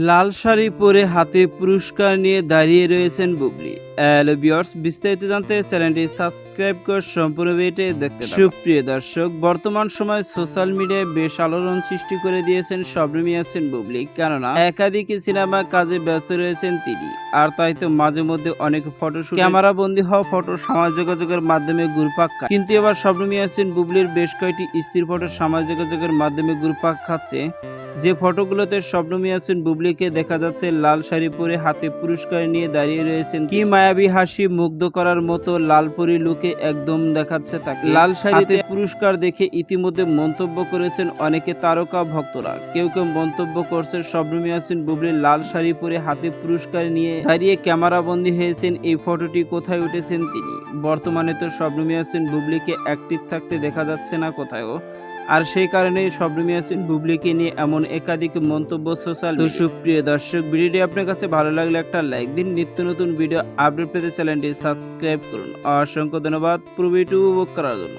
লাল শাড়ি পরে হাতে পুরস্কার নিয়ে দাঁড়িয়ে রয়েছেন বুবলি। হ্যালো ভিউয়ার্স, বিস্তারিত জানতে চ্যানেলটি সাবস্ক্রাইব করে সম্পূর্ণ ভিডিওটি দেখতে থাকুন। সুপ্রিয় দর্শক, বর্তমান সময়ে সোশ্যাল মিডিয়ায় বেশ আলোড়ন সৃষ্টি করে দিয়েছেন শবনম ইয়াসমিন বুবলি। কেননা একাধিক সিনেমা কাজে ব্যস্ত রয়েছেন তিনি, আর তাই তো মাঝে মধ্যে অনেক ফটোশুট, ক্যামেরা বন্দী হওয়া ফটো সামাজিক যোগাযোগের মাধ্যমে ঘুরপাক খায়। কিন্তু এবার শবনম ইয়াসমিন বুবলির বেশ কয়েকটি স্ত্রীর ফটো সামাজিক যোগাযোগের মাধ্যমে ঘুরপাক খাচ্ছে। যে ফটোগুলোতে শবনম ইয়াসমিন বুবলিকে দেখা যাচ্ছে লাল শাড়ি পরে হাতে পুরস্কার নিয়ে দাঁড়িয়ে রয়েছেন। কি মায়াবী হাসি, মুগ্ধ করার মতো লালপরি লুকে একদম দেখাচ্ছে তাকে। লাল শাড়িতে পুরস্কার দেখে ইতিমধ্যে মন্তব্য করেছেন অনেকে তারকা ভক্তরা। কেউ কেউ মন্তব্য করছেন শবনম ইয়াসমিন বুবলি লাল শাড়ি পরে হাতে পুরস্কার নিয়ে দাঁড়িয়ে ক্যামেরা বন্দী হয়েছেন। এই ফটোটি কোথায় উঠেছেন তিনি? বর্তমানে তো শবনম ইয়াসমিন বুবলিকে অ্যাক্টিভ থাকতে দেখা যাচ্ছে না কোথাও, আর সেই কারণেই শবনম ইয়াসমিন বুবলিকে নিয়ে এমন একাধিক মন্তব্য সোশ্যাল। তো সুপ্রিয় দর্শক, ভিডিওটি আপনার কাছে ভালো লাগলে একটা লাইক দিন। নিত্য নতুন ভিডিও আপডেট পেতে চ্যানেলটি সাবস্ক্রাইব করুন। অসংখ্য ধন্যবাদ পুরো ভিডিওটি উপভোগ করার জন্য।